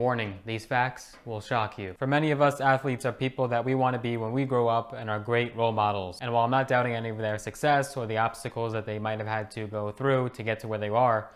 Warning, these facts will shock you. For many of us, athletes are people that we want to be when we grow up and are great role models. And while I'm not doubting any of their success or the obstacles that they might have had to go through to get to where they are,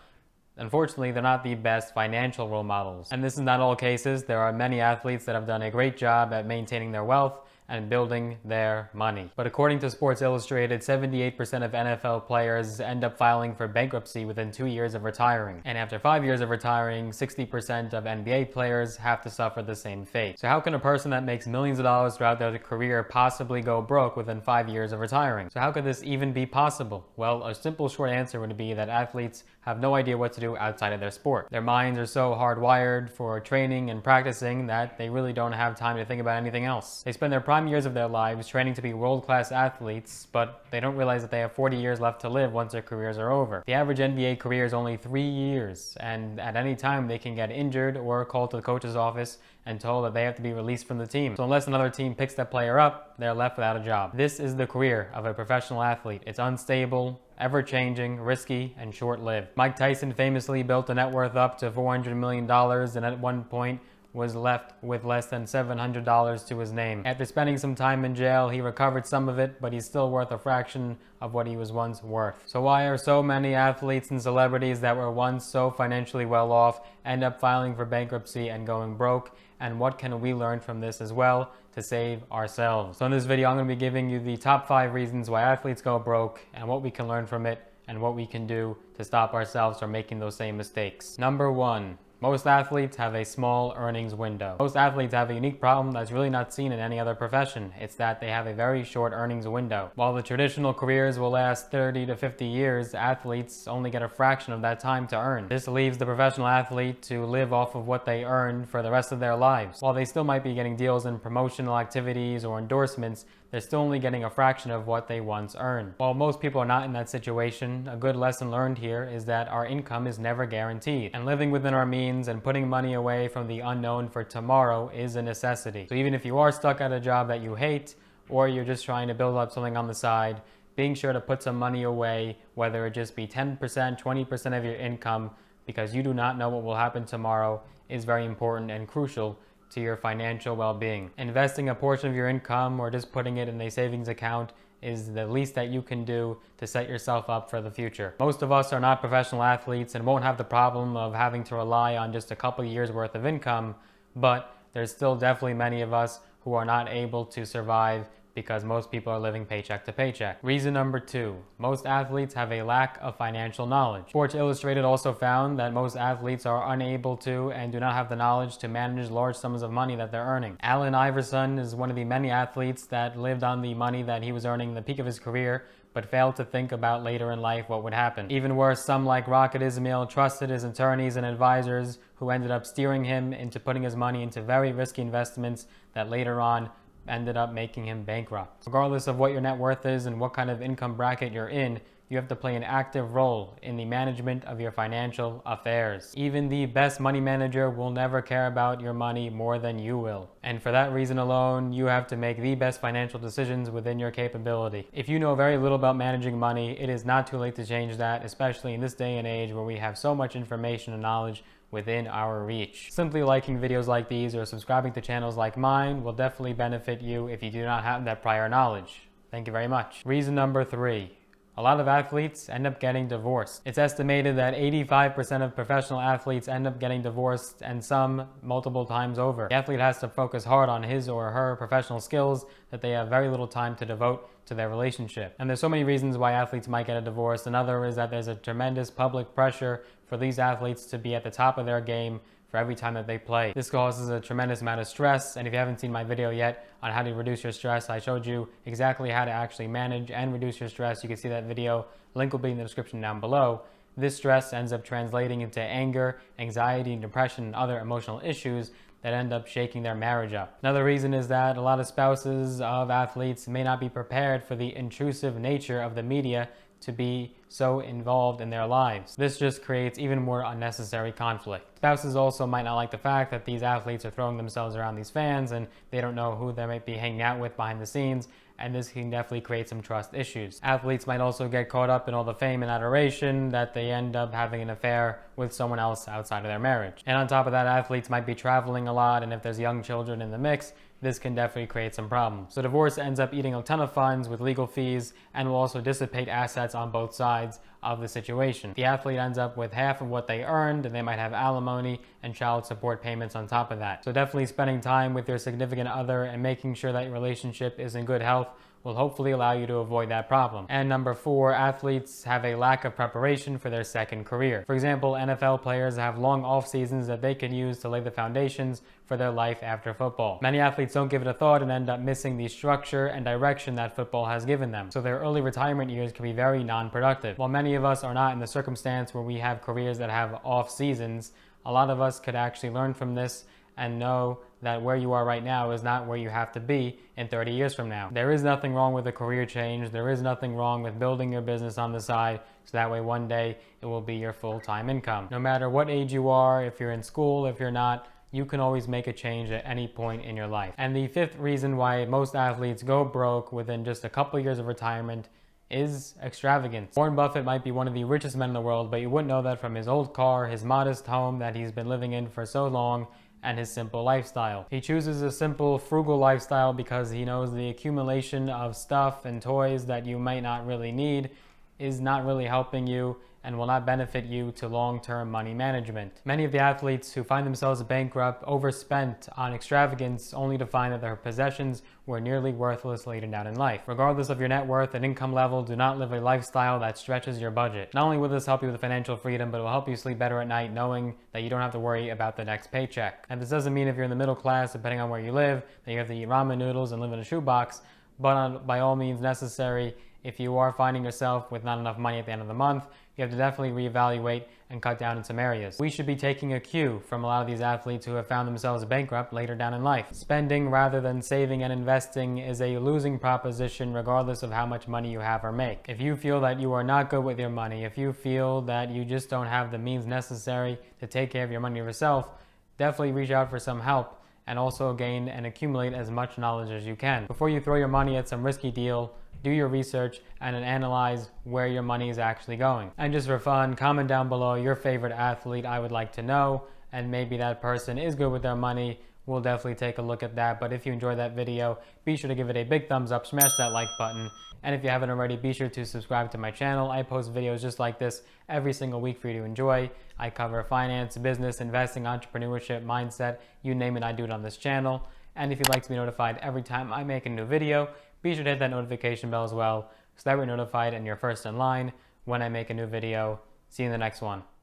unfortunately, they're not the best financial role models. And this is not all cases. There are many athletes that have done a great job at maintaining their wealth and building their money. But according to Sports Illustrated, 78% of NFL players end up filing for bankruptcy within 2 years of retiring. And after 5 years of retiring, 60% of NBA players have to suffer the same fate. So how can a person that makes millions of dollars throughout their career possibly go broke within 5 years of retiring? So how could this even be possible? Well, a simple short answer would be that athletes have no idea what to do outside of their sport. Their minds are so hardwired for training and practicing that they really don't have time to think about anything else. They spend their prime years of their lives training to be world-class athletes, but they don't realize that they have 40 years left to live once their careers are over. The average NBA career is only 3 years, and at any time they can get injured or called to the coach's office and told that they have to be released from the team. So unless another team picks that player up, they're left without a job. This is the career of a professional athlete. It's unstable, ever-changing, risky, and short-lived. Mike Tyson famously built a net worth up to $400 million and at one point was left with less than $700 to his name. After spending some time in jail, he recovered some of it, but he's still worth a fraction of what he was once worth. So why are so many athletes and celebrities that were once so financially well off end up filing for bankruptcy and going broke? And what can we learn from this as well to save ourselves? So in this video, I'm going to be giving you the top 5 reasons why athletes go broke and what we can learn from it and what we can do to stop ourselves from making those same mistakes. Number 1. Most athletes have a small earnings window. Most athletes have a unique problem that's really not seen in any other profession. It's that they have a very short earnings window. While the traditional careers will last 30 to 50 years, athletes only get a fraction of that time to earn. This leaves the professional athlete to live off of what they earn for the rest of their lives. While they still might be getting deals in promotional activities or endorsements, they're still only getting a fraction of what they once earned. While most people are not in that situation, a good lesson learned here is that our income is never guaranteed. And living within our means and putting money away from the unknown for tomorrow is a necessity. So even if you are stuck at a job that you hate, or you're just trying to build up something on the side, being sure to put some money away, whether it just be 10%, 20% of your income, because you do not know what will happen tomorrow, is very important and crucial to your financial well-being. Investing a portion of your income or just putting it in a savings account is the least that you can do to set yourself up for the future. Most of us are not professional athletes and won't have the problem of having to rely on just a couple years worth of income, but there's still definitely many of us who are not able to survive because most people are living paycheck to paycheck. Reason number 2, most athletes have a lack of financial knowledge. Sports Illustrated also found that most athletes are unable to and do not have the knowledge to manage large sums of money that they're earning. Allen Iverson is one of the many athletes that lived on the money that he was earning in the peak of his career, but failed to think about later in life what would happen. Even worse, some like Rocket Ismail trusted his attorneys and advisors who ended up steering him into putting his money into very risky investments that later on ended up making him bankrupt. Regardless of what your net worth is and what kind of income bracket you're in, you have to play an active role in the management of your financial affairs. Even the best money manager will never care about your money more than you will. And for that reason alone, you have to make the best financial decisions within your capability. If you know very little about managing money, it is not too late to change that, especially in this day and age where we have so much information and knowledge within our reach. Simply liking videos like these or subscribing to channels like mine will definitely benefit you if you do not have that prior knowledge. Thank you very much. Reason number 3. A lot of athletes end up getting divorced. It's estimated that 85% of professional athletes end up getting divorced, and some multiple times over. The athlete has to focus hard on his or her professional skills that they have very little time to devote to their relationship. And there's so many reasons why athletes might get a divorce. Another is that there's a tremendous public pressure for these athletes to be at the top of their game for every time that they play. This causes a tremendous amount of stress, and if you haven't seen my video yet on how to reduce your stress, I showed you exactly how to actually manage and reduce your stress. You can see that video, link will be in the description down below. This stress ends up translating into anger, anxiety, depression, and other emotional issues that end up shaking their marriage up. Another reason is that a lot of spouses of athletes may not be prepared for the intrusive nature of the media to be so involved in their lives. This just creates even more unnecessary conflict. Spouses also might not like the fact that these athletes are throwing themselves around these fans and they don't know who they might be hanging out with behind the scenes, and this can definitely create some trust issues. Athletes might also get caught up in all the fame and adoration that they end up having an affair with someone else outside of their marriage. And on top of that, athletes might be traveling a lot, and if there's young children in the mix, this can definitely create some problems. So divorce ends up eating a ton of funds with legal fees and will also dissipate assets on both sides of the situation. The athlete ends up with half of what they earned, and they might have alimony and child support payments on top of that. So definitely spending time with your significant other and making sure that your relationship is in good health will hopefully allow you to avoid that problem. And number 4, athletes have a lack of preparation for their second career. For example, NFL players have long off seasons that they can use to lay the foundations for their life after football. Many athletes don't give it a thought and end up missing the structure and direction that football has given them. So their early retirement years can be very non-productive. While many of us are not in the circumstance where we have careers that have off seasons, a lot of us could actually learn from this and know that where you are right now is not where you have to be in 30 years from now. There is nothing wrong with a career change. There is nothing wrong with building your business on the side, so that way one day it will be your full-time income. No matter what age you are, if you're in school, if you're not, you can always make a change at any point in your life. And the 5th reason why most athletes go broke within just a couple years of retirement is extravagance. Warren Buffett might be one of the richest men in the world, but you wouldn't know that from his old car, his modest home that he's been living in for so long, and his simple lifestyle. He chooses a simple, frugal lifestyle because he knows the accumulation of stuff and toys that you might not really need is not really helping you and will not benefit you to long-term money management. Many of the athletes who find themselves bankrupt overspent on extravagance only to find that their possessions were nearly worthless later down in life. Regardless of your net worth and income level, do not live a lifestyle that stretches your budget. Not only will this help you with financial freedom, but it will help you sleep better at night knowing that you don't have to worry about the next paycheck. And this doesn't mean if you're in the middle class, depending on where you live, that you have to eat ramen noodles and live in a shoebox, but by all means necessary, if you are finding yourself with not enough money at the end of the month, you have to definitely reevaluate and cut down in some areas. We should be taking a cue from a lot of these athletes who have found themselves bankrupt later down in life. Spending rather than saving and investing is a losing proposition regardless of how much money you have or make. If you feel that you are not good with your money, if you feel that you just don't have the means necessary to take care of your money yourself, definitely reach out for some help and also gain and accumulate as much knowledge as you can. Before you throw your money at some risky deal, do your research and then analyze where your money is actually going. And just for fun, comment down below your favorite athlete. I would like to know, and maybe that person is good with their money. We'll definitely take a look at that. But if you enjoyed that video, be sure to give it a big thumbs up, smash that like button. And if you haven't already, be sure to subscribe to my channel. I post videos just like this every single week for you to enjoy. I cover finance, business, investing, entrepreneurship, mindset, you name it, I do it on this channel. And if you'd like to be notified every time I make a new video, be sure to hit that notification bell as well, so that we're notified and you're first in line when I make a new video. See you in the next one.